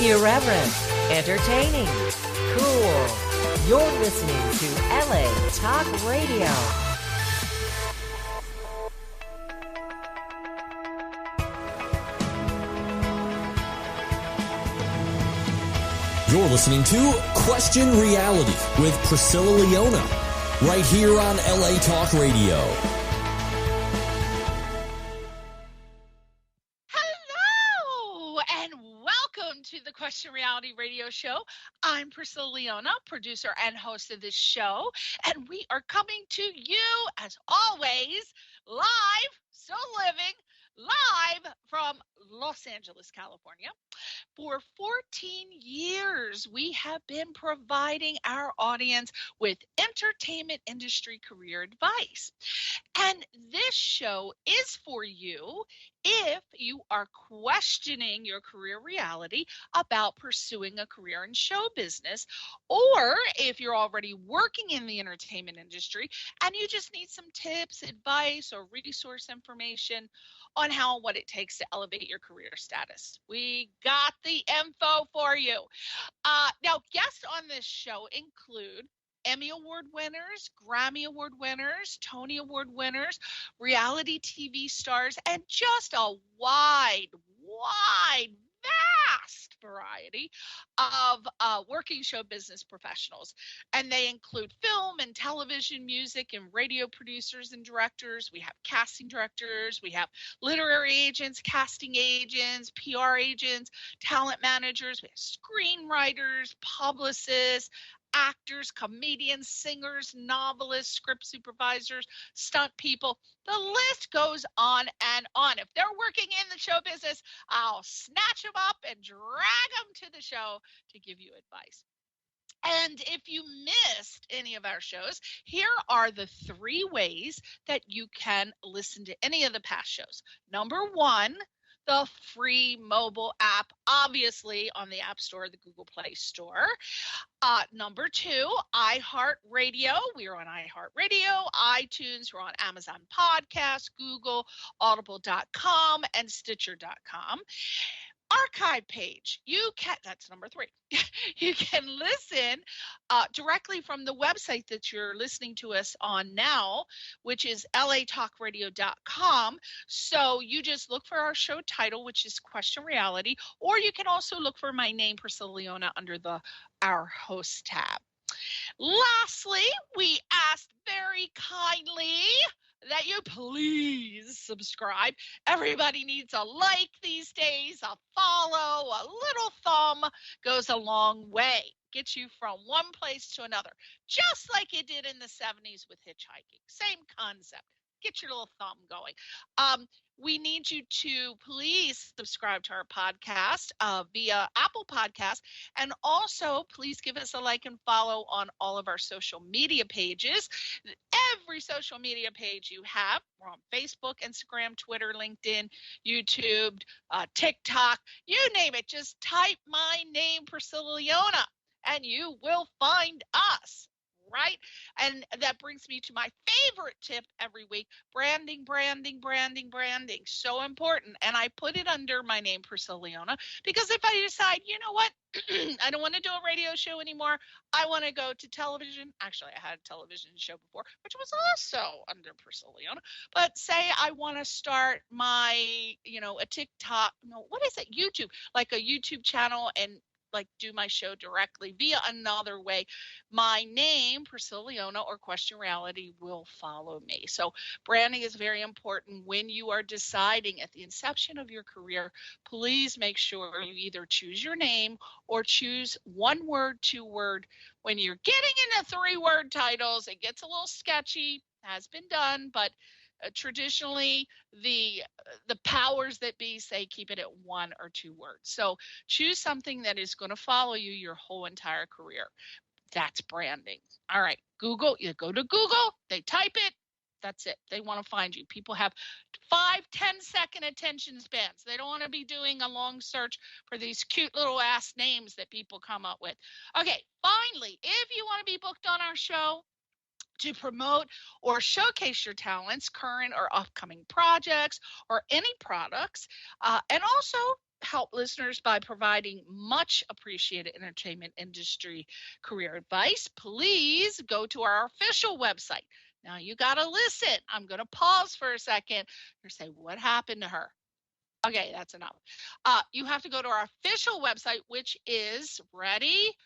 Irreverent, entertaining, cool. You're listening to LA Talk Radio. You're listening to Question Reality with Priscilla Leona, right here on LA Talk Radio. Hello, and welcome to the Question Reality Radio Show. I'm Priscilla Leona, producer and host of this show, and we are coming to you, as always, live, still living, live from Los Angeles, California. For 14 years, we have been providing our audience with entertainment industry career advice. And this show is for you if you are questioning your career reality about pursuing a career in show business, or if you're already working in the entertainment industry and you just need some tips, advice, or resource information on how and what it takes to elevate your career status. We got the info for you. Now, guests on this show include Emmy Award winners, Grammy Award winners, Tony Award winners, reality TV stars, and just a wide, vast variety of working show business professionals. And they include film and television, music and radio producers and directors. We have casting directors. We have literary agents, casting agents, PR agents, talent managers. We have screenwriters, publicists, actors, comedians, singers, novelists, script supervisors, stunt people. The list goes on and on. If they're working in the show business, I'll snatch them up and drag them to the show to give you advice. And if you missed any of our shows, here are the 3 ways that you can listen to any of the past shows. Number 1, the free mobile app, obviously on the App Store, the Google Play Store. Number 2, iHeartRadio. We are on iHeartRadio, iTunes. We're on Amazon Podcasts, Google, Audible.com, and Stitcher.com. Archive page. That's number 3. You can listen directly from the website that you're listening to us on now, which is latalkradio.com. So you just look for our show title, which is Question Reality, or you can also look for my name, Priscilla Leona, under the Our Host tab. Lastly, we asked very kindly that you please subscribe. Everybody needs a like these days, a follow, a little thumb goes a long way. Gets you from one place to another, just like it did in the 70s with hitchhiking. Same concept. Get your little thumb going. We need you to please subscribe to our podcast via Apple Podcasts, and also please give us a like and follow on all of our social media pages. Every social media page you have, we're on Facebook, Instagram, Twitter, LinkedIn, YouTube, TikTok, you name it. Just type my name, Priscilla Leona, and you will find us. Right? And that brings me to my favorite tip every week, branding. So important. And I put it under my name, Priscilla Leona, because if I decide, you know what, I don't want to do a radio show anymore, I want to go to television. Actually, I had a television show before, which was also under Priscilla Leona. But say I want to start my, a TikTok, YouTube, like a YouTube channel, and like do my show directly via another way, my name, Priscilla Leona, or Question Reality will follow me. So branding is very important when you are deciding at the inception of your career. Please make sure you either choose your name or choose 1 word, 2 word. When you're getting into 3-word titles, it gets a little sketchy, has been done, but traditionally, the powers that be say keep it at 1 or 2 words. So choose something that is going to follow you your whole entire career. That's branding. All right, Google. You go to Google, they type it. That's it. They want to find you. People have 5-10-second attention spans. They don't want to be doing a long search for these cute little ass names that people come up with. Okay, finally, if you want to be booked on our show, to promote or showcase your talents, current or upcoming projects, or any products, and also help listeners by providing much appreciated entertainment industry career advice. Please go to our official website. Now you got to listen. I'm going to pause for a second and say, what happened to her? Okay, that's enough. You have to go to our official website, which is, ready?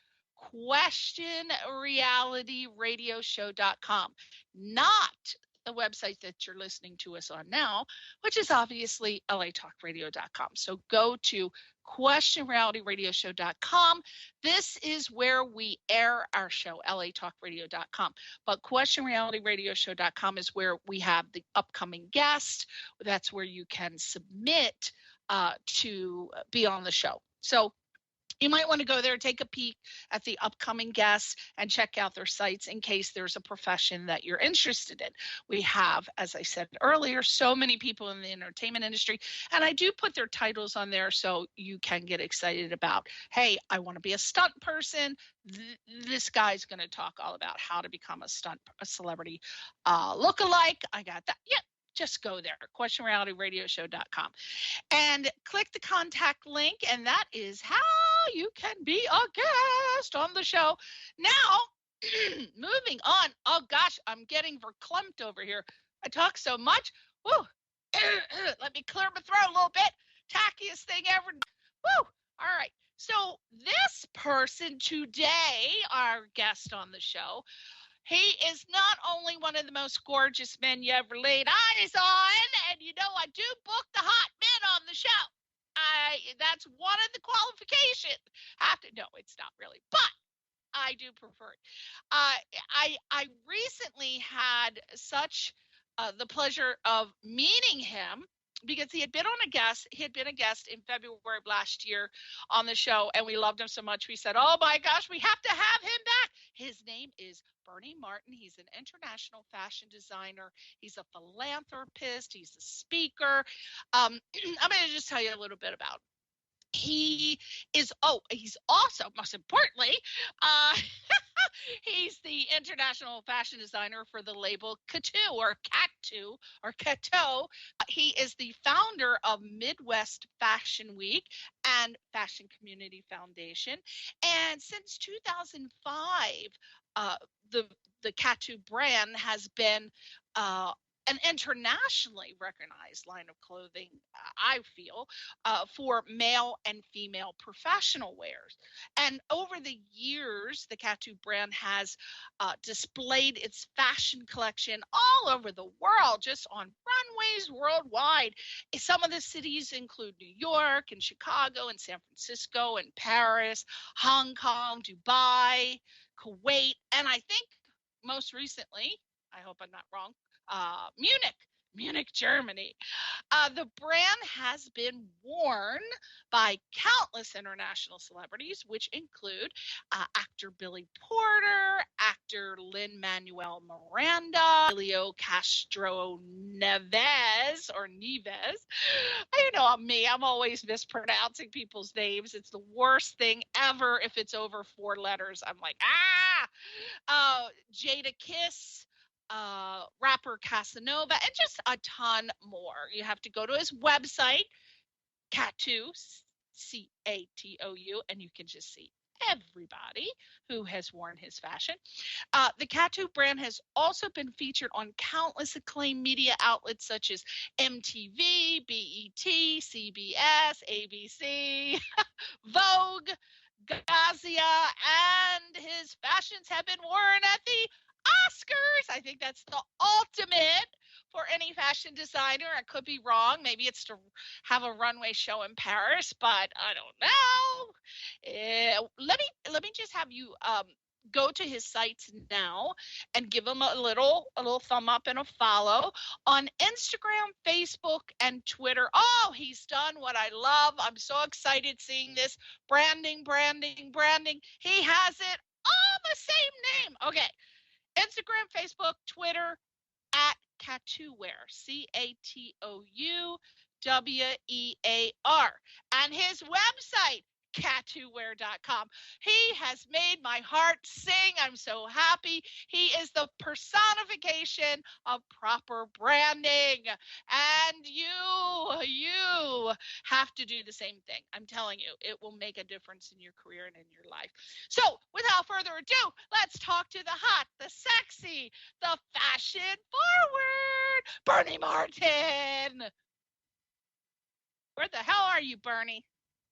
questionrealityradioshow.com, not the website that you're listening to us on now, which is obviously latalkradio.com. So go to questionrealityradioshow.com. This is where we air our show, latalkradio.com. But questionrealityradioshow.com is where we have the upcoming guest. That's where you can submit to be on the show. So you might want to go there, take a peek at the upcoming guests, and check out their sites in case there's a profession that you're interested in. We have, as I said earlier, so many people in the entertainment industry, and I do put their titles on there so you can get excited about, hey, I want to be a stunt person. This guy's going to talk all about how to become a celebrity lookalike. I got that. Yeah. Just go there, questionrealityradioshow.com, and click the contact link, and that is how you can be a guest on the show. Now, moving on. Oh, gosh, I'm getting verklempt over here. I talk so much. Woo. Let me clear my throat a little bit. Tackiest thing ever. Woo. All right. So this person today, our guest on the show, he is not only one of the most gorgeous men you ever laid eyes on, and you know I do book the hot men on the show. That's one of the qualifications. No, it's not really, but I do prefer it. I recently had such the pleasure of meeting him, because he had been a guest in February of last year on the show, and we loved him so much. We said, oh my gosh, we have to have him back. His name is Berny Martin. He's an international fashion designer. He's a philanthropist. He's a speaker. I'm going to just tell you a little bit about him. He's also, most importantly, he's the international fashion designer for the label Cato. He is the founder of Midwest Fashion Week and Fashion Community Foundation. And since 2005, the Cato brand has been an internationally recognized line of clothing, I feel, for male and female professional wears. And over the years, the Cato brand has displayed its fashion collection all over the world, just on runways worldwide. Some of the cities include New York and Chicago and San Francisco and Paris, Hong Kong, Dubai, Kuwait, and I think most recently, I hope I'm not wrong, Munich, Germany. The brand has been worn by countless international celebrities, which include actor Billy Porter, actor Lin-Manuel Miranda, Emilio Castro Neves. You know me, I'm always mispronouncing people's names. It's the worst thing ever if it's over 4 letters. I'm like, Jada Kiss, rapper Casanova, and just a ton more. You have to go to his website, Catou, Catou, and you can just see everybody who has worn his fashion. The Catou brand has also been featured on countless acclaimed media outlets such as MTV, BET, CBS, ABC, Vogue, Gazia, and his fashions have been worn at the Oscars. I think that's the ultimate for any fashion designer. I could be wrong. Maybe it's to have a runway show in Paris, but I don't know. Let me just have you go to his sites now and give him a little thumb up and a follow on Instagram, Facebook, and Twitter. Oh, he's done what I love. I'm so excited seeing this. Branding. He has it all the same name. Okay. Instagram, Facebook, Twitter, at Catouwear, Catouwear. And his website, Catwwear.com. He has made my heart sing. I'm so happy. He is the personification of proper branding. And you have to do the same thing. I'm telling you, it will make a difference in your career and in your life. So without further ado, let's talk to the hot, the sexy, the fashion forward, Berny Martin. Where the hell are you, Bernie?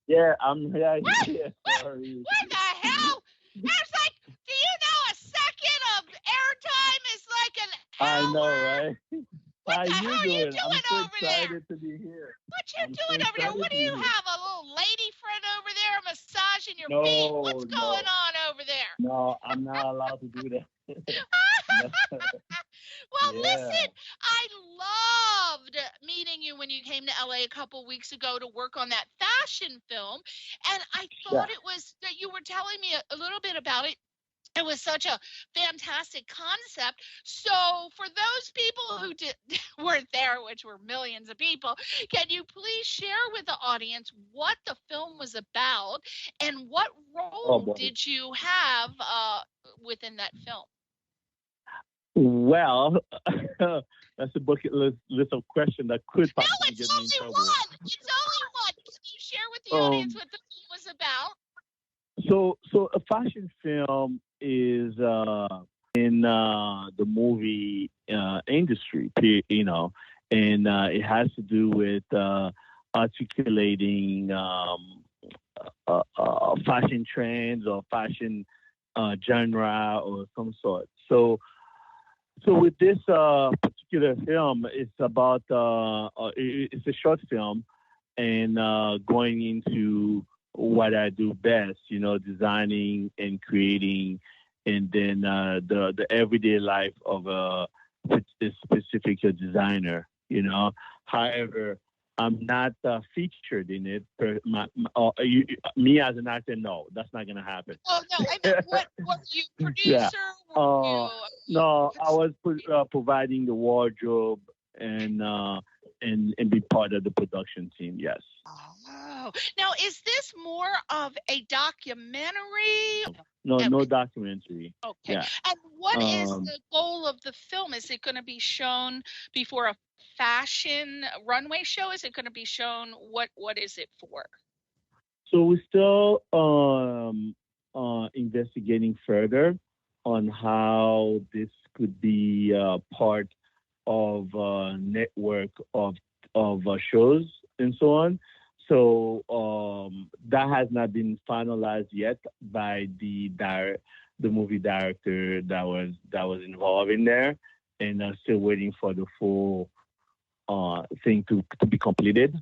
Yeah, I'm here. Sorry. What the hell? It's like, do you know a second of airtime is like an hour? I know, right? What the hell are you doing I'm so over there? excited to be here. What you doing over there? What do you have? A little lady friend over there massaging your feet? What's going on over there? No, I'm not allowed to do that. Well, listen, I loved meeting you when you came to LA a couple weeks ago to work on that fashion film. And I thought it was that you were telling me a little bit about it. It was such a fantastic concept. So for those people who weren't there, which were millions of people, can you please share with the audience what the film was about and what role did you have within that film? Well, that's a bucket list of questions that could possibly get me in trouble. It's only one. Can you share with the audience what the film was about? So a fashion film is in the movie industry, you know, and it has to do with articulating fashion trends or fashion genre or some sort. So with this particular film, it's about it's a short film and going into what I do best, you know, designing and creating, and then the everyday life of a specific designer, you know. However, I'm not featured in it. Me as an actor, no, that's not going to happen. Oh, no. I mean, what were you, producer? No, I was providing the wardrobe and be part of the production team, yes. Oh, now is this more of a documentary? No documentary. Okay. Yeah. And what is the goal of the film? Is it going to be shown before a fashion runway show? Is it going to be shown? What is it for? So we're still investigating further on how this could be part of a network of shows and so on. So that has not been finalized yet by the movie director that was involved in there, and still waiting for the full thing to be completed,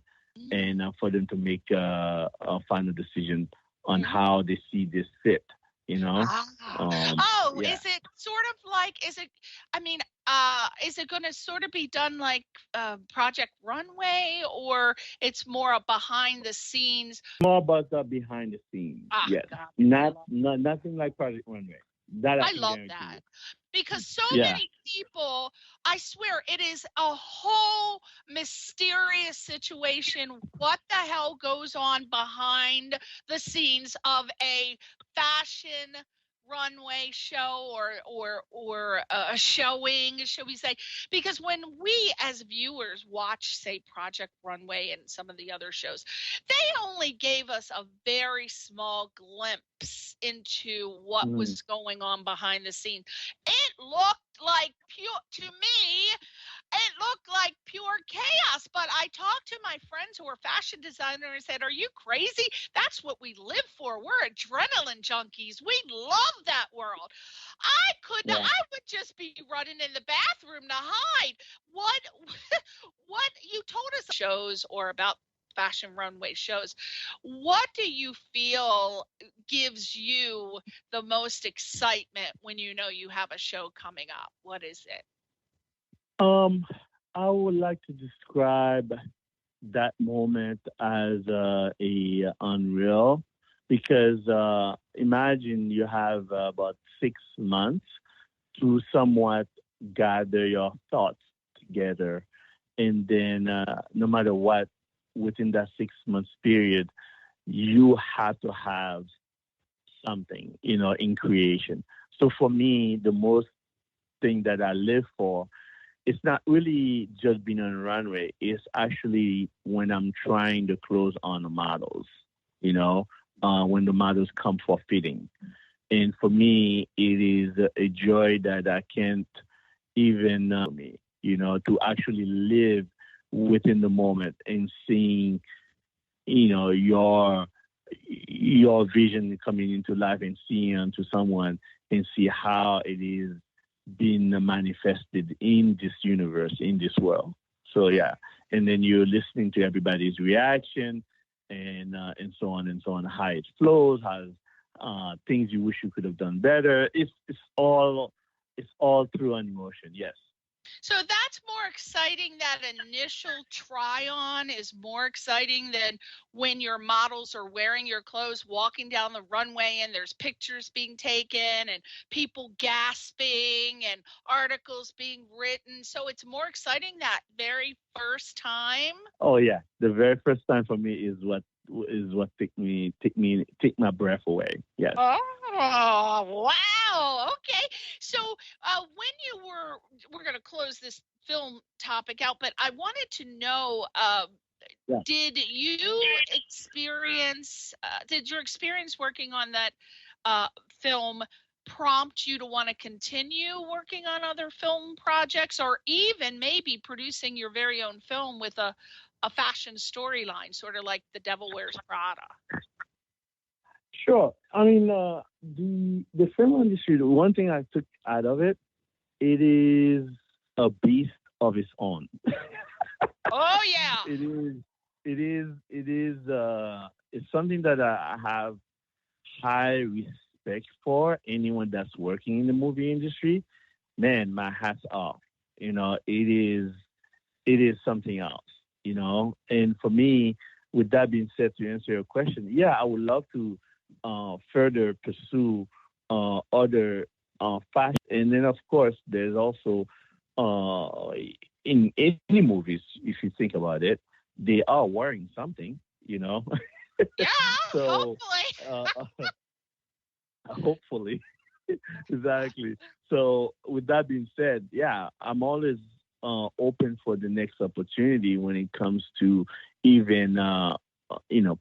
and for them to make a final decision on how they see this fit. You know? Is it sort of like? Is it going to sort of be done like Project Runway, or it's more a behind the scenes? More about the behind the scenes. Yes, nothing like Project Runway. I love that. Because so many people, I swear, it is a whole mysterious situation. What the hell goes on behind the scenes of a fashion runway show or a showing, shall we say? Because when we as viewers watch, say, Project Runway and some of the other shows, they only gave us a very small glimpse into what was going on behind the scenes. It looked like it looked like pure chaos. But I talked to my friends who are fashion designers and said, are you crazy? That's what we live for. We're adrenaline junkies. We love that world. I would just be running in the bathroom to hide. What you told us shows or about fashion runway shows. What do you feel gives you the most excitement when you know you have a show coming up? What is it? I would like to describe that moment as a unreal, because imagine you have about 6 months to somewhat gather your thoughts together, and then no matter what, within that 6 months period, you have to have something, in creation. So for me, the most thing that I live for, it's not really just being on a runway. It's actually when I'm trying to close on the models, when the models come for fitting. And for me, it is a joy that I can't even, to actually live within the moment and seeing, your vision coming into life and seeing onto someone and see how it is being manifested in this universe, in this world. So yeah, and then you're listening to everybody's reaction and so on and so on, how it flows, how things you wish you could have done better. It's all through an emotion. Yes. So that's more exciting. That initial try on is more exciting than when your models are wearing your clothes, walking down the runway, and there's pictures being taken and people gasping and articles being written. So it's more exciting that very first time. Oh yeah, the very first time for me is what take my breath away. Yes. Oh, wow. Okay. So when we're going to close this film topic out, but I wanted to know, did your experience working on that film prompt you to want to continue working on other film projects, or even maybe producing your very own film with a fashion storyline, sort of like The Devil Wears Prada? Sure. I mean, the film industry, the one thing I took out of it, it is a beast of its own. Oh yeah. It's something that I have high respect for. Anyone that's working in the movie industry, man, my hat's off. It is something else. And for me, with that being said, to answer your question, yeah, I would love to further pursue other fashion. And then, of course, there's also in any movies, if you think about it, they are wearing something, Yeah, so, hopefully. Hopefully. Exactly. So with that being said, yeah, I'm always open for the next opportunity when it comes to even,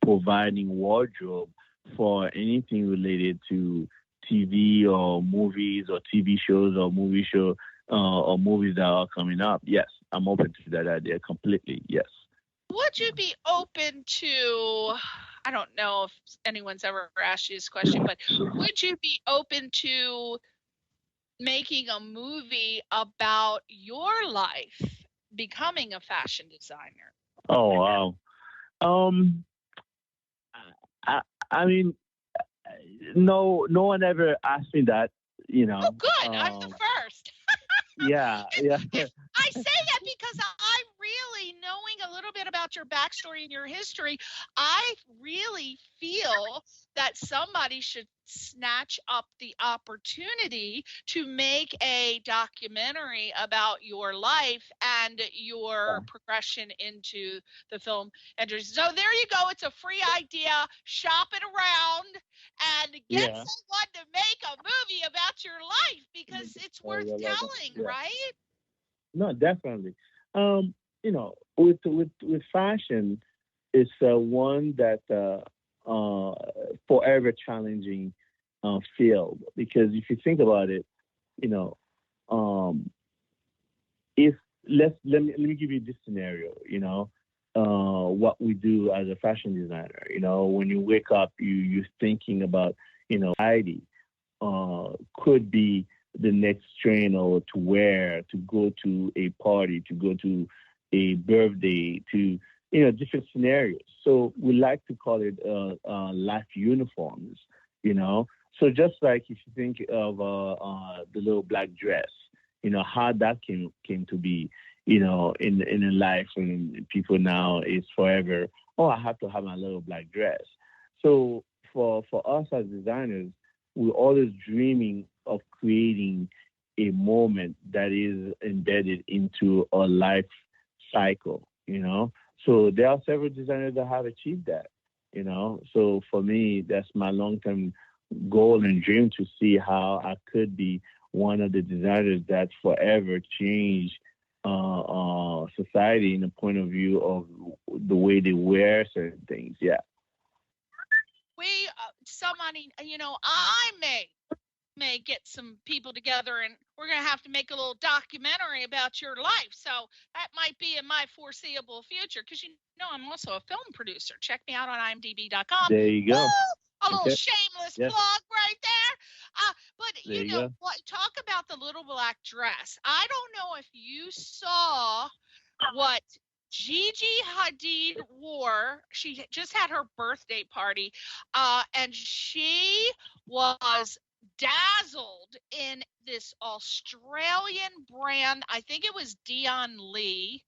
providing wardrobe for anything related to TV or movies or TV shows or or movies that are coming up. Yes, I'm open to that idea completely. Yes. Would you be open to, I don't know if anyone's ever asked you this question, but would you be open to making a movie about your life becoming a fashion designer? Oh wow. I, I mean, no one ever asked me that. Oh, good. I'm the first. Yeah. I say that because I really, knowing a little bit about your backstory and your history, I really feel that somebody should snatch up the opportunity to make a documentary about your life and your progression into the film industry. So there you go. It's a free idea. Shop it around and get someone to make a movie about your life, because it's worth telling, right? No, definitely. With fashion, it's one that forever challenging field, because if you think about it, if let me give you this scenario. What we do as a fashion designer. When you wake up, you're thinking about society could be the next trend or to wear, to go to a party, to go to a birthday, to different scenarios. So we like to call it life uniforms. So just like if you think of the little black dress, how that came to be, in a life when people now is forever. Oh, I have to have my little black dress. So for us as designers, we're always dreaming of creating a moment that is embedded into a life cycle, So there are several designers that have achieved that. you know. So for me, that's my long-term goal and dream to see how I could be one of the designers that forever change society in the point of view of the way they wear certain things. Yeah. Somebody, I may get some people together and we're going to have to make a little documentary about your life. So that might be in my foreseeable future because, I'm also a film producer. Check me out on imdb.com. There you go. A little shameless plug right there. But, there you go. Talk about the little black dress. I don't know if you saw what Gigi Hadid wore. She just had her birthday party, and she was dazzled in this Australian brand. I think it was Dion Lee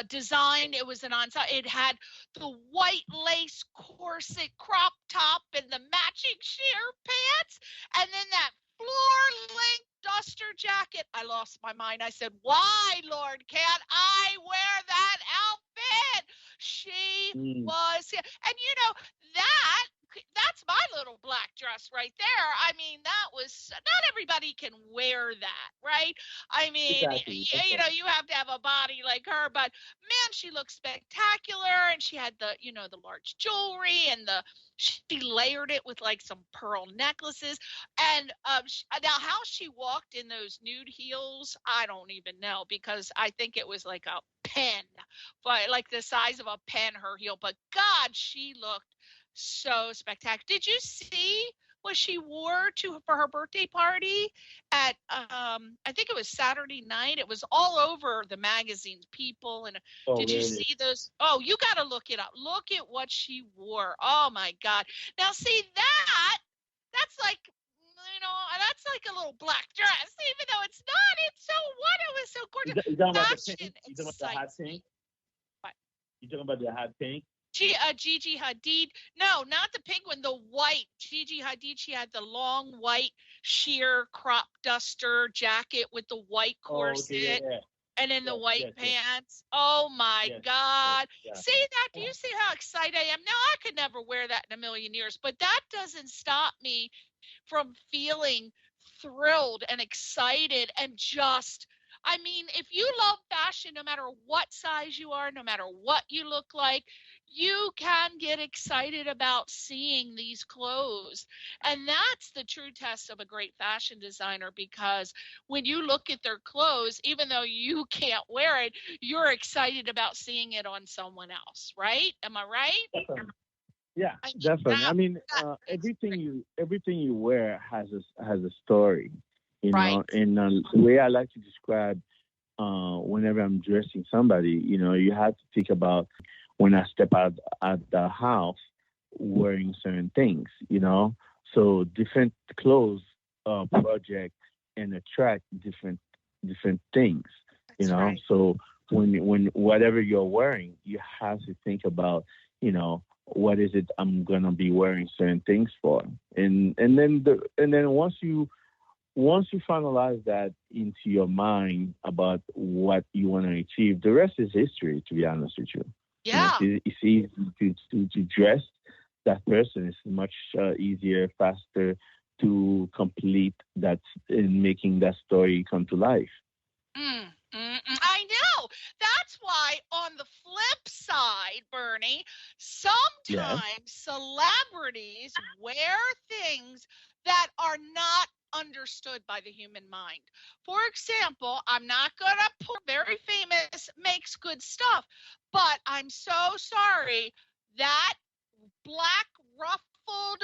design. It was an ensemble. It had the white lace corset crop top and the matching sheer pants, and then that floor length duster jacket. I lost my mind. I said, why, Lord, can't I wear that outfit? She was, and that's my little black dress right there. I mean, that was, not everybody can wear that, right? I mean, exactly. You have to have a body like her, but man, she looked spectacular, and she had the, the large jewelry, and she layered it with like some pearl necklaces. And now how she walked in those nude heels, I don't even know, because I think it was like a pen, but like the size of a pen, her heel. But God, she looked so spectacular. Did you see what she wore for her birthday party at I think it was Saturday night? It was all over the magazines, People, and did you see those? Oh, you got to look it up. Look at what she wore. Oh my God. Now see that's like, that's like a little black dress, even though it's not. It's so what? It was so gorgeous. You talking about the pink? You talking about the hot pink? What? You talking about the hot pink? Gigi Hadid. No, not the pink one, the white. Gigi Hadid, she had the long white sheer crop duster jacket with the white corset and then the white pants. Oh my God. See that? Do you see how excited I am? Now, I could never wear that in a million years, but that doesn't stop me from feeling thrilled and excited and just, I mean, if you love fashion, no matter what size you are, no matter what you look like, you can get excited about seeing these clothes. And that's the true test of a great fashion designer, because when you look at their clothes, even though you can't wear it, you're excited about seeing it on someone else, right? Am I right? Definitely. Yeah, definitely. I mean, everything you wear has a story, know. And the way I like to describe whenever I'm dressing somebody, you have to think about when I step out at the house wearing certain things, So different clothes project and attract different things, That's right. So when whatever you're wearing, you have to think about, what is it I'm gonna be wearing certain things for, and then once you finalize that into your mind about what you want to achieve, the rest is history, to be honest with you. Yeah. It's easy to dress that person. It's much easier, faster to complete that in making that story come to life. I know. That's why on the flip side, Bernie, sometimes celebrities wear things that are not understood by the human mind. For example, I'm not going to put very famous, makes good stuff, but I'm so sorry, that black ruffled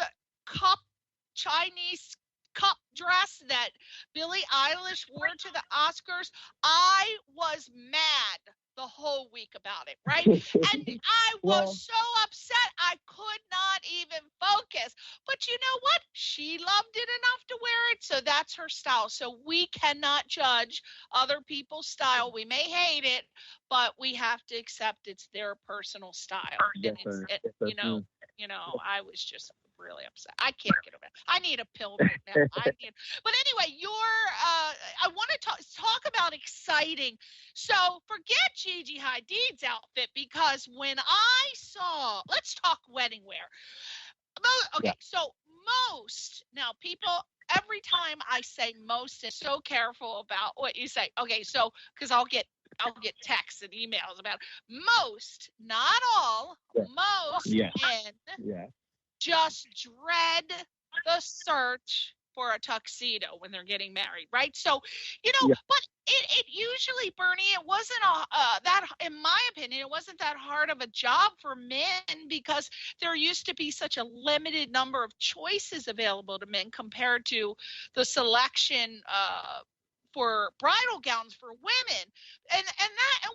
Chinese cup dress that Billie Eilish wore to the Oscars, I was mad the whole week about it, right? And I was so upset I could not even focus. But you know what? She loved it enough to wear it, so that's her style. So we cannot judge other people's style. We may hate it, but we have to accept it's their personal style. And I was just really upset. I can't get over it. I need a pill right now. But anyway, I want to talk about exciting. So forget Gigi Hadid's outfit, because when I saw, let's talk wedding wear. Okay, so most, now people, every time I say most, is so careful about what you say. Okay, so because I'll get texts and emails about most, not all, most men just dread the search for a tuxedo when they're getting married, right? So, but it usually, Bernie, it wasn't that, in my opinion, it wasn't that hard of a job for men, because there used to be such a limited number of choices available to men compared to the selection for bridal gowns for women, and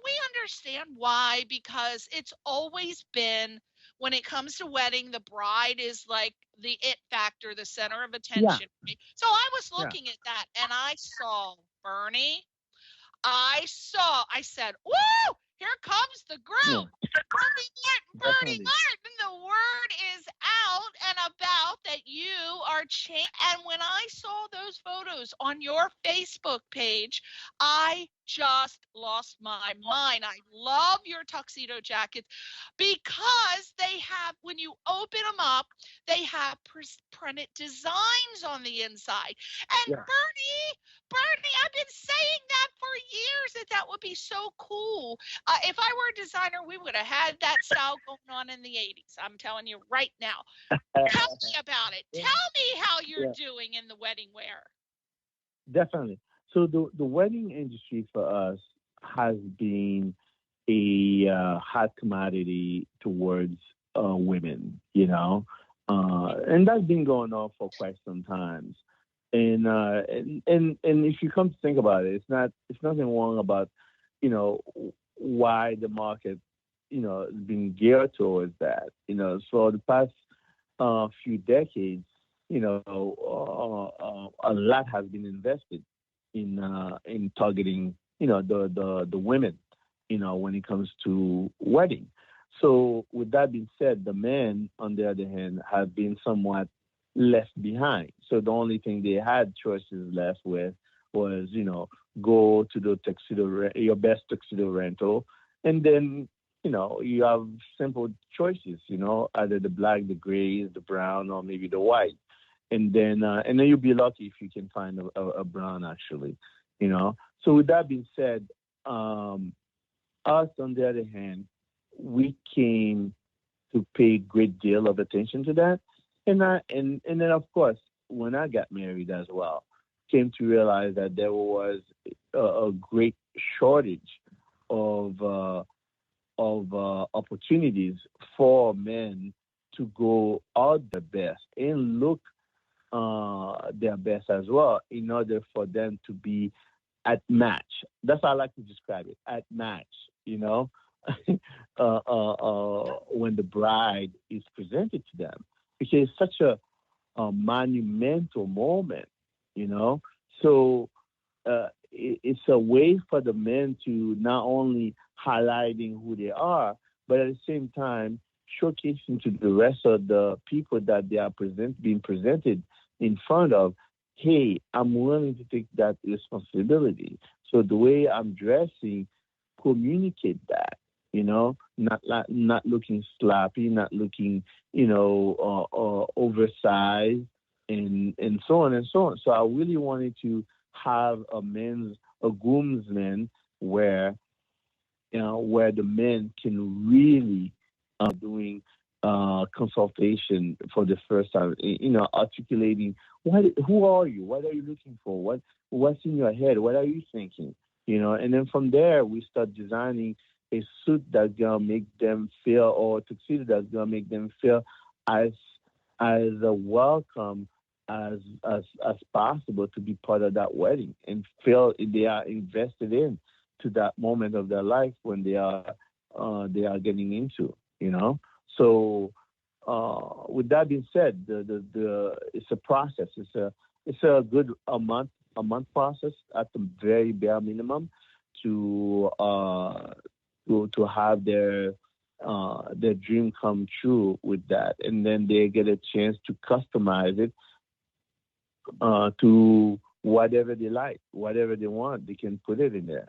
we understand why, because it's always been, when it comes to wedding, the bride is like the it factor, the center of attention. Right? So I was looking at that, and I saw Bernie. I said, "Woo! Here comes the groom, Bernie Martin. The word is out and about that you are changed." And when I saw those photos on your Facebook page, I just lost my mind. I love your tuxedo jackets, because they have, when you open them up, they have printed designs on the inside. And Bernie, I've been saying that for years, that would be so cool. If I were a designer, we would have had that style going on in the 80s. I'm telling you right now. Tell me about it. Tell me how you're doing in the wedding wear. Definitely. So the wedding industry for us has been a hot commodity towards women, and that's been going on for quite some time. And if you come to think about it, it's nothing wrong about, why the market, has been geared towards that. So the past few decades, a lot has been invested in targeting, the women, when it comes to wedding. So with that being said, the men, on the other hand, have been somewhat left behind. So the only thing they had choices left with was, go to the tuxedo, your best tuxedo rental, and then, you have simple choices, either the black, the gray, the brown, or maybe the white. And then you'll be lucky if you can find a brown, actually, So with that being said, us, on the other hand, we came to pay a great deal of attention to that. And then, of course, when I got married as well, came to realize that there was a great shortage of opportunities for men to go out their best and look their best as well, in order for them to be at match. That's how I like to describe it, at match, when the bride is presented to them. Because it's such a monumental moment, So it's a way for the men to not only highlighting who they are, but at the same time showcasing to the rest of the people that they are being presented in front of, hey, I'm willing to take that responsibility. So the way I'm dressing, communicate that. Not looking sloppy, not looking, oversized, and so on and so on. So I really wanted to have a groomsman where the men can really doing consultation for the first time, articulating who are you, what are you looking for, what's in your head, what are you thinking, and then from there we start designing a suit that's gonna make them feel, or a tuxedo that's gonna make them feel as welcome as possible to be part of that wedding, and feel they are invested in to that moment of their life when they are getting into, So with that being said, the it's a process. It's a good a month process at the very bare minimum to have their their dream come true with that, and then they get a chance to customize it to whatever they like, whatever they want. They can put it in there.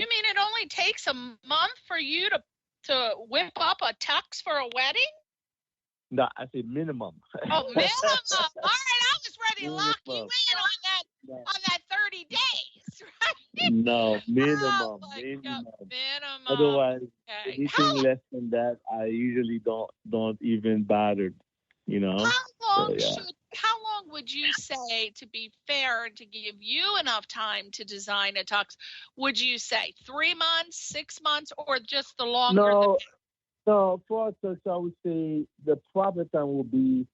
You mean it only takes a month for you to whip up a tux for a wedding? No, I say minimum. Oh, minimum. All right, I was ready to lock you in on that 30 days, right? No, minimum. Oh, minimum. Minimum. Otherwise, Okay. anything less than that, I usually don't even bother. You know. How long would you say, to be fair and to give you enough time to design a tux, would you say 3 months, 6 months, or just the longer? No, for a tux, I would say the proper time will be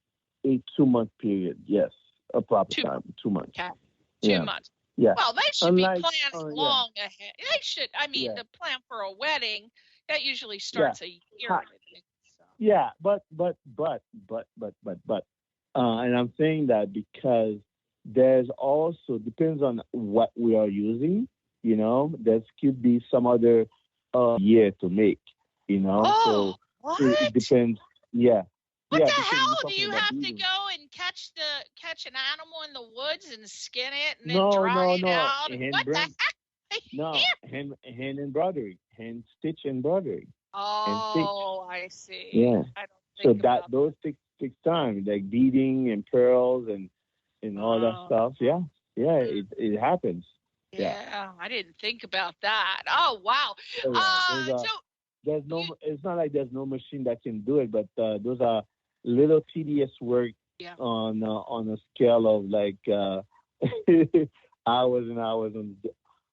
a 2-month period. Yes, a proper time, 2 months. Okay. Yeah. 2 months. Yeah. Well, they should be planning long ahead. They should. I mean, the plan for a wedding that usually starts a year in advance. So. Yeah, but, and I'm saying that because there's also depends on what we are using. You know, there could be some other year to make. You know, so what? It depends. Yeah. What the hell? Do you have to go and catch an animal in the woods and skin it and then dry it out? What the heck? No, hand embroidery, hand stitch embroidery. Oh, I see. Yeah. I don't think those takes time, like beading and pearls and all that stuff. Yeah, it happens. Yeah, I didn't think about that. Oh wow. There's no. It's not like there's no machine that can do it, but those are little tedious work on a scale of like hours and hours on.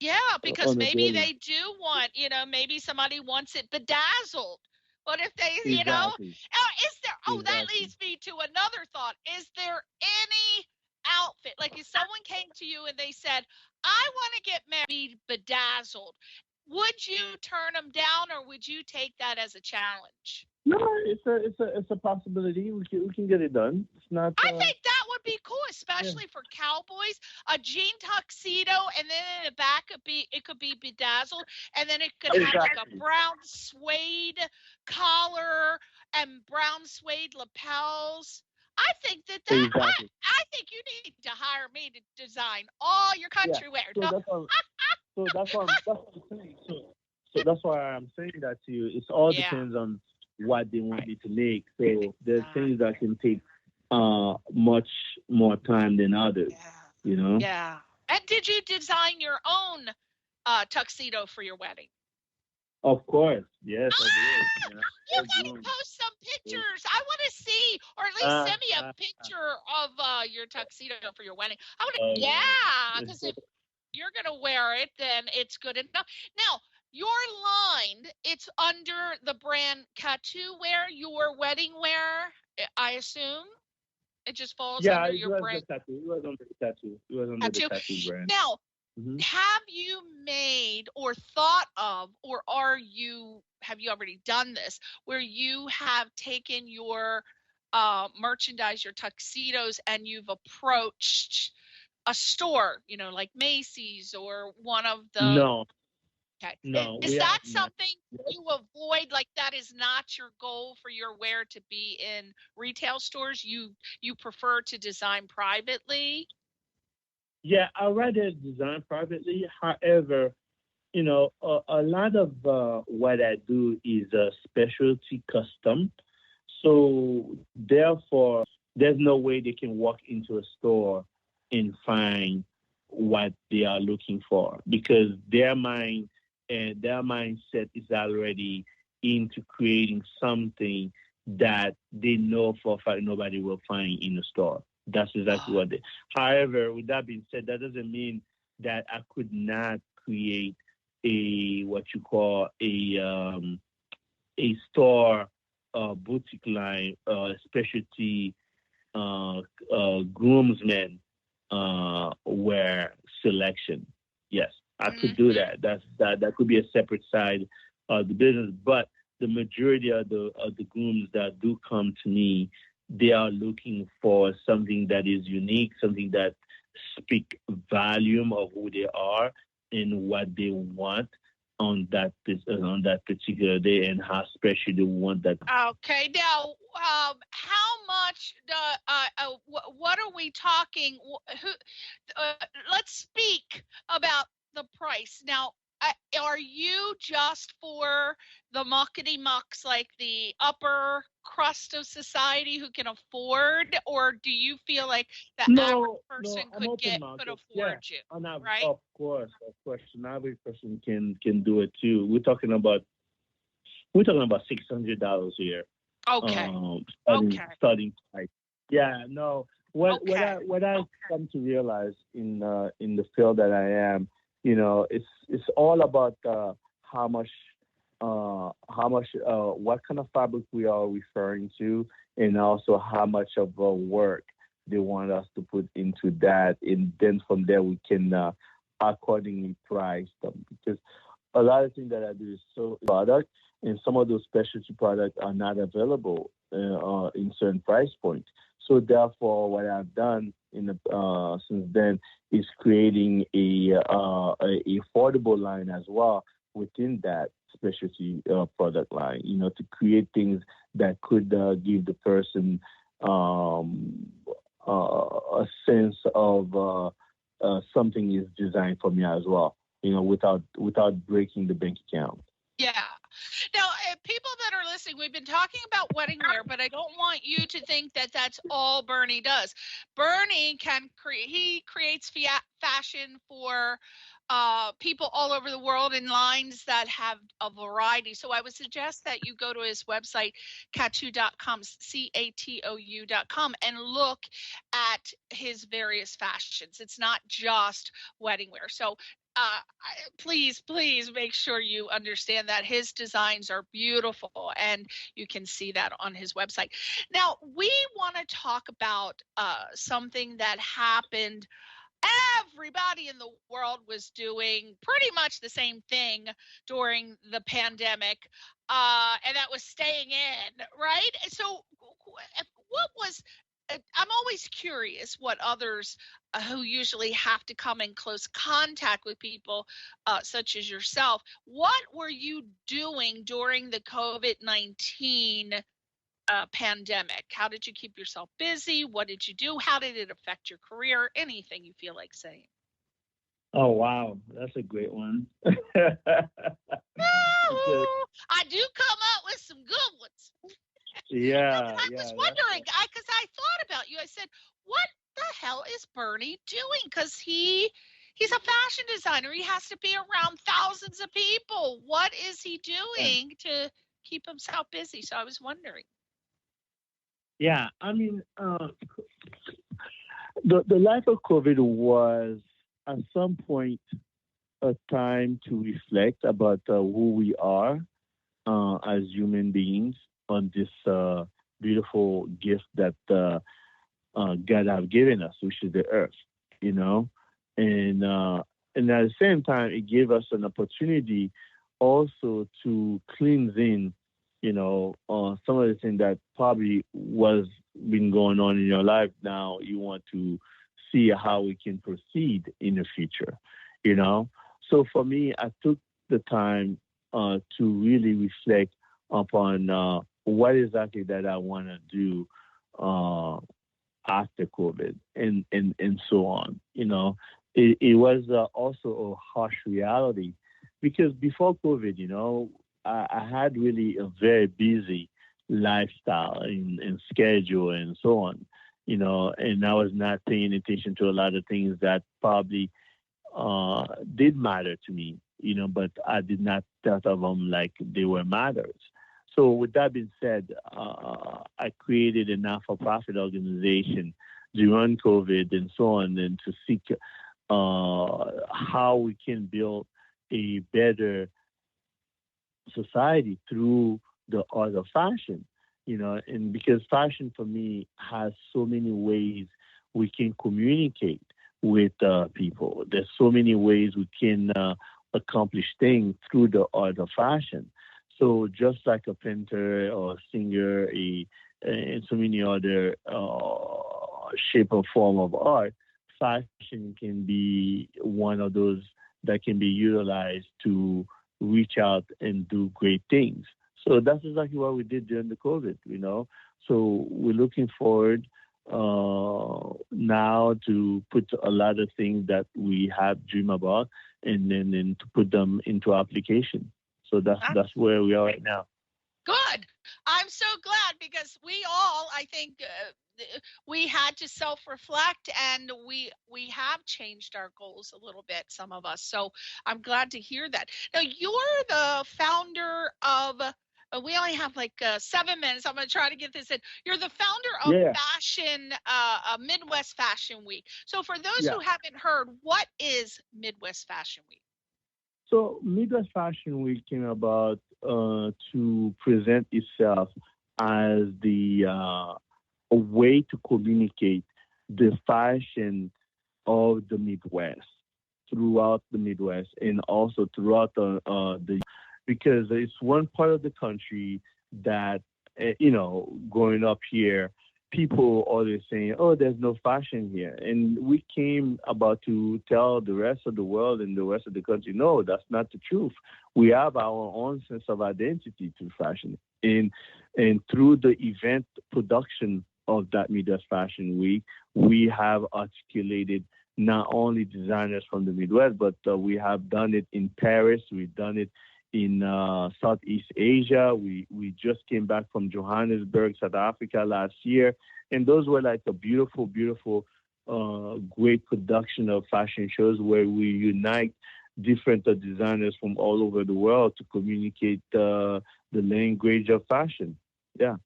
Yeah, because maybe they do want, maybe somebody wants it bedazzled. What if they, is there, that leads me to another thought. Is there any outfit, like if someone came to you and they said, I want to get married bedazzled, would you turn them down or would you take that as a challenge? No, it's a possibility. We can get it done. It's not. I think that would be cool, especially for cowboys. A jean tuxedo, and then in the back it could be bedazzled, and then it could have like a brown suede collar and brown suede lapels. I think that exactly. I think you need to hire me to design all your country wear. So that's what I'm saying. So that's why I'm saying that to you. It all depends on what they want me to make. So there's things that can take much more time than others. You know. Yeah. And did you design your own tuxedo for your wedding? Of course, yes, I did. You got to post some pictures. I want to see, or at least send me a picture of your tuxedo for your wedding. I want to, because if you're going to wear it, then it's good enough. Now, your line, it's under the brand Katu Wear, your wedding wear, I assume? It just falls under your brand? It was under the Tattoo. It was under the Tattoo brand. Now, have you made or thought of, or have you already done this, where you have taken your merchandise, your tuxedos, and you've approached a store, like Macy's or one of the... No. Okay. No. Is that something you avoid? Like that is not your goal for your wear to be in retail stores? You prefer to design privately? Yeah, I'd rather design privately. However, a lot of what I do is specialty custom. So therefore, there's no way they can walk into a store and find what they are looking for because their mindset is already into creating something that they know for a fact nobody will find in the store. That's exactly what they. However, with that being said, that doesn't mean that I could not create what you call a store boutique line, specialty groomsmen wear selection. Yes, I could do that. That could be a separate side of the business. But the majority of the grooms that do come to me, they are looking for something that is unique, something that speaks volume of who they are and what they want on that particular day, and how special they want that. Okay, now how much? What are we talking? Who? Let's speak about the price now. Are you just for the muckety mucks, like the upper crust of society who can afford, or do you feel like the average person could afford you? Right? Of course, an average person can do it too. We're talking about $600 here. Okay. Starting price. Yeah. No. What I've come to realize in the field that I am, it's all about how much what kind of fabric we are referring to, and also how much of work they want us to put into that, and then from there we can accordingly price them, because a lot of things that I do is so product, and some of those specialty products are not available in certain price points. So therefore, what I've done since then is creating a affordable line as well within that specialty product line. To create things that could give the person a sense of something is designed for me as well. Without breaking the bank account. Yeah. Now, people that are listening, we've been talking about wedding wear, but I don't want you to think that that's all Berny does. Berny creates fashion for people all over the world in lines that have a variety. So I would suggest that you go to his website, catou.com, catou.com, and look at his various fashions. It's not just wedding wear. So please make sure you understand that his designs are beautiful, and you can see that on his website. Now, we want to talk about something that happened. Everybody in the world was doing pretty much the same thing during the pandemic, and that was staying in, right? So what was I'm always curious what others who usually have to come in close contact with people such as yourself, what were you doing during the COVID-19 pandemic? How did you keep yourself busy? What did you do? How did it affect your career? Anything you feel like saying. Oh, wow. That's a great one. I do come up with some good ones. Yeah. I was wondering, because I thought about you. I said, what the hell is Berny doing? Because he's a fashion designer. He has to be around thousands of people. What is he doing to keep himself busy? So I was wondering. Yeah, I mean, the life of COVID was at some point a time to reflect about who we are as human beings on this beautiful gift that God have given us, which is the earth, and at the same time, it gave us an opportunity also to cleanse in, some of the things that probably was been going on in your life. Now you want to see how we can proceed in the future, So for me, I took the time to really reflect upon what exactly that I want to do after COVID and so on. It was also a harsh reality, because before COVID, I had really a very busy lifestyle and schedule and so on, and I was not paying attention to a lot of things that probably did matter to me, but I did not thought of them like they were matters. So with that being said, I created a not-for-profit organization during COVID and so on, and to seek how we can build a better society through the art of fashion, and because fashion for me has so many ways we can communicate with people. There's so many ways we can accomplish things through the art of fashion. So just like a painter or a singer, and so many other shape or form of art, fashion can be one of those that can be utilized to reach out and do great things. So that's exactly what we did during the COVID, So we're looking forward now to put a lot of things that we have dream about and then to put them into application. So that's where we are right now. Good. I'm so glad because we all, I think, we had to self-reflect and we have changed our goals a little bit, some of us. So I'm glad to hear that. Now, you're the founder of, we only have like 7 minutes. I'm going to try to get this in. You're the founder of Fashion, Midwest Fashion Week. So for those who haven't heard, what is Midwest Fashion Week? So Midwest Fashion Week came about to present itself as a way to communicate the fashion of the Midwest throughout the Midwest and also throughout because it's one part of the country that growing up here, people always saying, "Oh, there's no fashion here," and we came about to tell the rest of the world and the rest of the country, no, that's not the truth. We have our own sense of identity to fashion, and through the event production of that Midwest Fashion Week, we have articulated not only designers from the Midwest, but we have done it in Paris, we've done it in Southeast Asia. We just came back from Johannesburg, South Africa last year. And those were like a beautiful, beautiful, great production of fashion shows where we unite different designers from all over the world to communicate the language of fashion. Yeah.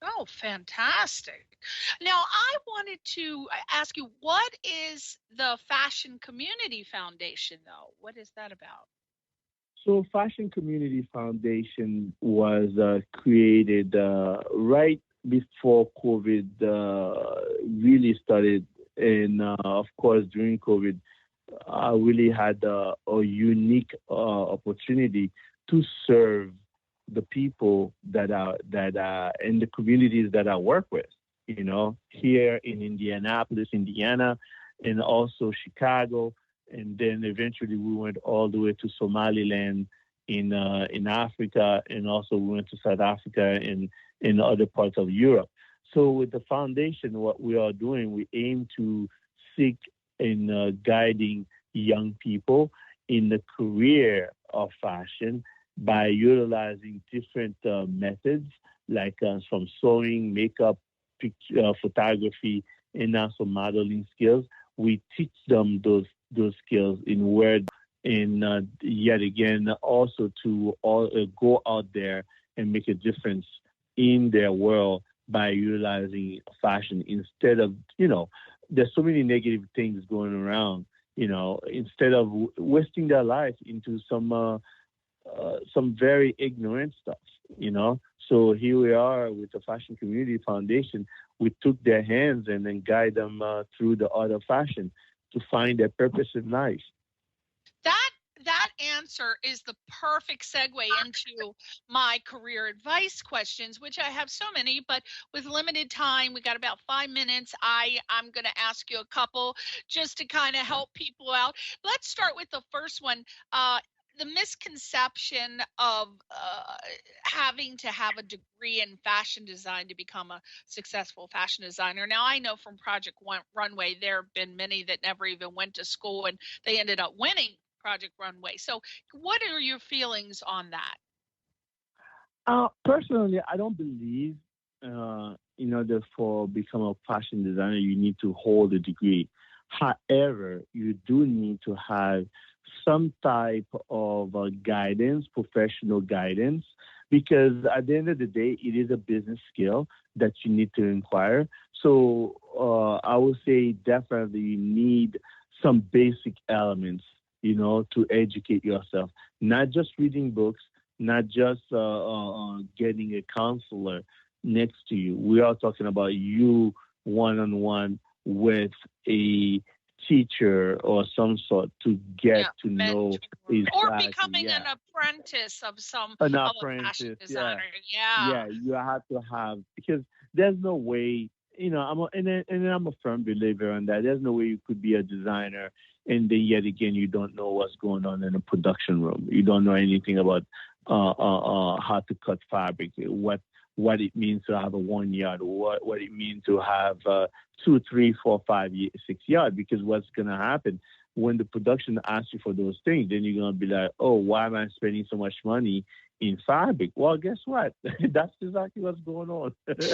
Oh, fantastic. Now, I wanted to ask you, what is the Fashion Community Foundation, though? What is that about? So Fashion Community Foundation was created right before COVID really started. And of course, during COVID, I really had a unique opportunity to serve the people that are in the communities that I work with, here in Indianapolis, Indiana, and also Chicago. And then eventually we went all the way to Somaliland in Africa, and also we went to South Africa and in other parts of Europe. So with the foundation, what we are doing, we aim to seek in guiding young people in the career of fashion by utilizing different methods, like from sewing, makeup, photography, and also modeling skills. We teach them those skills in Word, and yet again also to go out there and make a difference in their world by utilizing fashion instead of, there's so many negative things going around, instead of wasting their life into some very ignorant stuff, So here we are with the Fashion Community Foundation. We took their hands and then guide them through the art of fashion to find their purpose in life. That answer is the perfect segue into my career advice questions, which I have so many, but with limited time, we got about 5 minutes. I'm going to ask you a couple just to kind of help people out. Let's start with the first one. The misconception of having to have a degree in fashion design to become a successful fashion designer. Now, I know from Project Runway, there have been many that never even went to school and they ended up winning Project Runway. So what are your feelings on that? Personally, I don't believe in order for become a fashion designer, you need to hold a degree. However, you do need to have some type of guidance, professional guidance, because at the end of the day, it is a business skill that you need to inquire. So I would say definitely you need some basic elements, to educate yourself, not just reading books, not just getting a counselor next to you. We are talking about you one-on-one with a teacher or some sort to get to know exactly, or becoming an apprentice of a fashion designer. Yeah, you have to have, because there's no way, I'm a firm believer in that. There's no way you could be a designer and then yet again you don't know what's going on in a production room. You don't know anything about how to cut fabric, what it means to have a 1 yard, what it means to have 2, 3, 4, 5, 6 yard. Because what's gonna happen when the production asks you for those things, then you're gonna be like, oh, why am I spending so much money in fabric? Well, guess what? That's exactly what's going on. Obviously,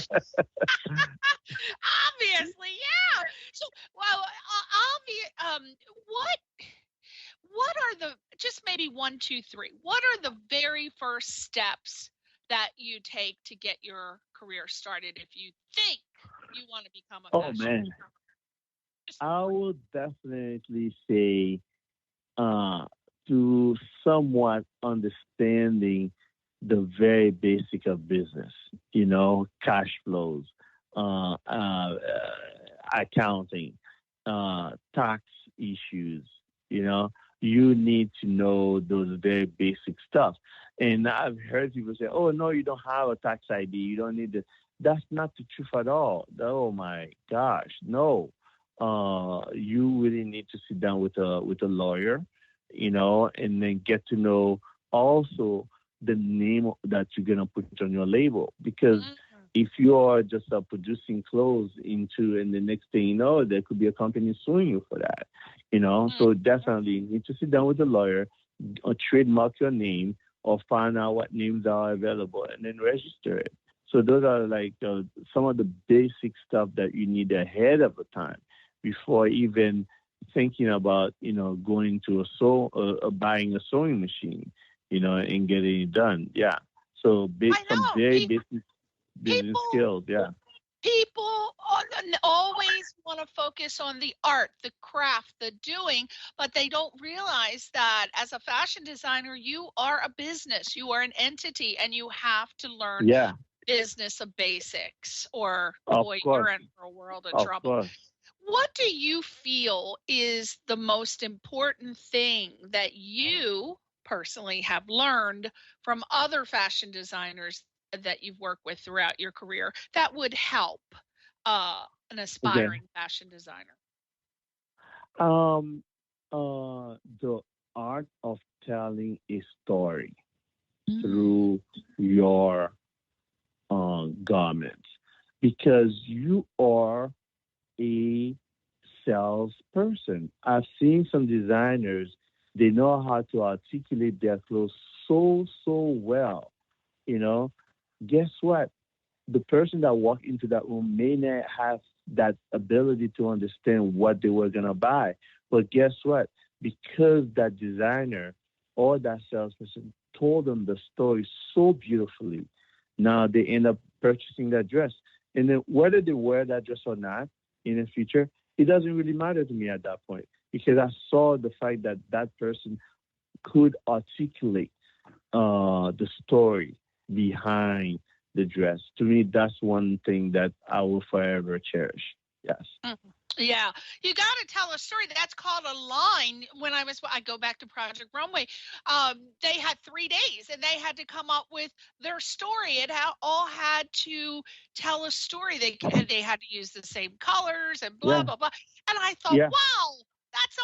yeah. So, well, what are the, just maybe 1, 2, 3? What are the very first steps that you take to get your career started if you think you want to become a fashion Man, designer? I would definitely say to somewhat understanding the very basic of business, cash flows, accounting, tax issues, you need to know those very basic stuff. And I've heard people say, oh, no, you don't have a tax ID. You don't need it. That's not the truth at all. Oh, my gosh. No. You really need to sit down with a lawyer, and then get to know also the name that you're going to put on your label. Because if you are just producing clothes and the next thing you know, there could be a company suing you for that, So definitely you need to sit down with a lawyer, or trademark your name, or find out what names are available, and then register it. So those are like some of the basic stuff that you need ahead of the time before even thinking about, going to buying a sewing machine, and getting it done. Yeah. So some very basic business skills. Yeah. People always want to focus on the art, the craft, the doing, but they don't realize that as a fashion designer, you are a business, you are an entity, and you have to learn business of basics, or you're in for a world of trouble. Course. What do you feel is the most important thing that you personally have learned from other fashion designers that you've worked with throughout your career that would help an aspiring fashion designer? The art of telling a story through your garments, because you are a salesperson. I've seen some designers, they know how to articulate their clothes so well, Guess what? The person that walked into that room may not have that ability to understand what they were going to buy. But guess what? Because that designer or that salesperson told them the story so beautifully, now they end up purchasing that dress. And then whether they wear that dress or not in the future, it doesn't really matter to me at that point, because I saw the fact that that person could articulate the story behind the dress. To me, that's one thing that I will forever cherish. Yes. Yeah, you got to tell a story. That's called a line. When I go back to Project Runway, they had 3 days and they had to come up with their story. It all had to tell a story. They had to use the same colors and blah, blah, blah. And I thought, wow, that's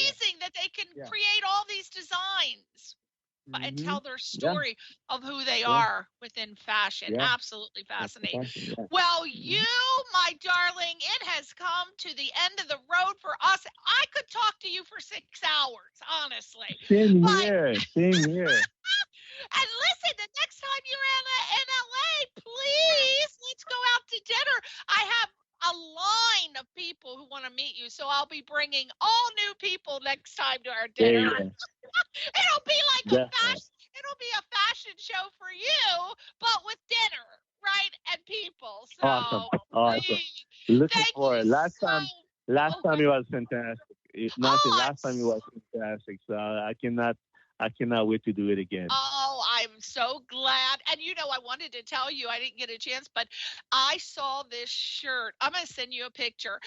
amazing that they can create all these designs and tell their story of who they are within fashion. Absolutely fascinating. Well, you, my darling, it has come to the end of the road for us. I could talk to you for 6 hours, honestly. Same here. And listen, the next time you're in LA, please, let's go out to dinner. I have a line of people who want to meet you, so I'll be bringing all new people next time to our dinner. It'll be like it'll be a fashion show for you, but with dinner, right? And people. So awesome. Looking forward. Last time it was fantastic. Last time it was fantastic. So I cannot wait to do it again. Oh, I'm so glad. And I wanted to tell you, I didn't get a chance, but I saw this shirt. I'm going to send you a picture.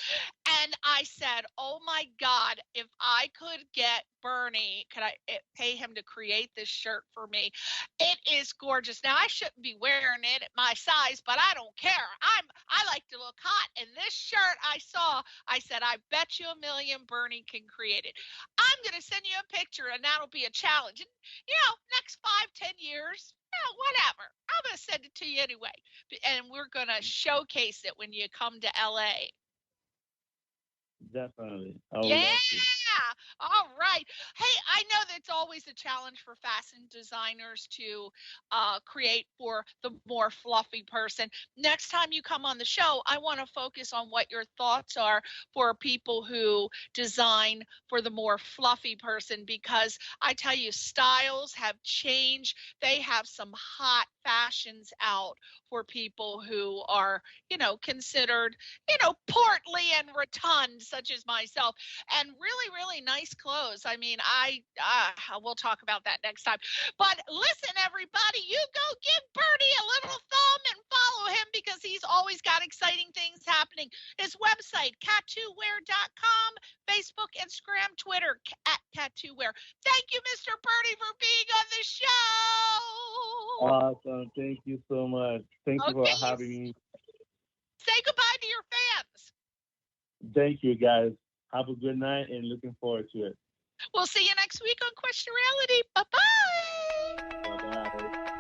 And I said, oh my God, if I could get Berny, could I pay him to create this shirt for me? It is gorgeous. Now I shouldn't be wearing it at my size, but I don't care. I like to look hot. And this shirt I saw, I said, I bet you $1,000,000 Berny can create it. I'm going to send you a picture, and that'll be a challenge. And, next 5-10 years, whatever. I'm going to send it to you anyway. And we're going to showcase it when you come to LA. Definitely. Yeah. All right. Hey, I know that it's always a challenge for fashion designers to create for the more fluffy person. Next time you come on the show, I want to focus on what your thoughts are for people who design for the more fluffy person, because I tell you, styles have changed. They have some hot fashions out for people who are, considered, portly and rotund, such as myself, and really, really nice clothes. I mean, we'll talk about that next time. But listen, everybody, you go give Berny a little thumb and follow him, because he's always got exciting things happening. His website, tattoowear.com, Facebook, Instagram, Twitter, @tattoowear. Thank you, Mr. Berny, for being on the show. Awesome. Thank you so much. Thank you for having me. Say goodbye to your fans. Thank you, guys. Have a good night and looking forward to it. We'll see you next week on Question Reality. Bye-bye. Bye-bye.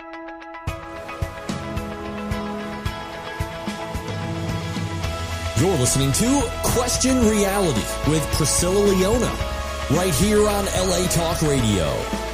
You're listening to Question Reality with Priscilla Leona, right here on LA Talk Radio.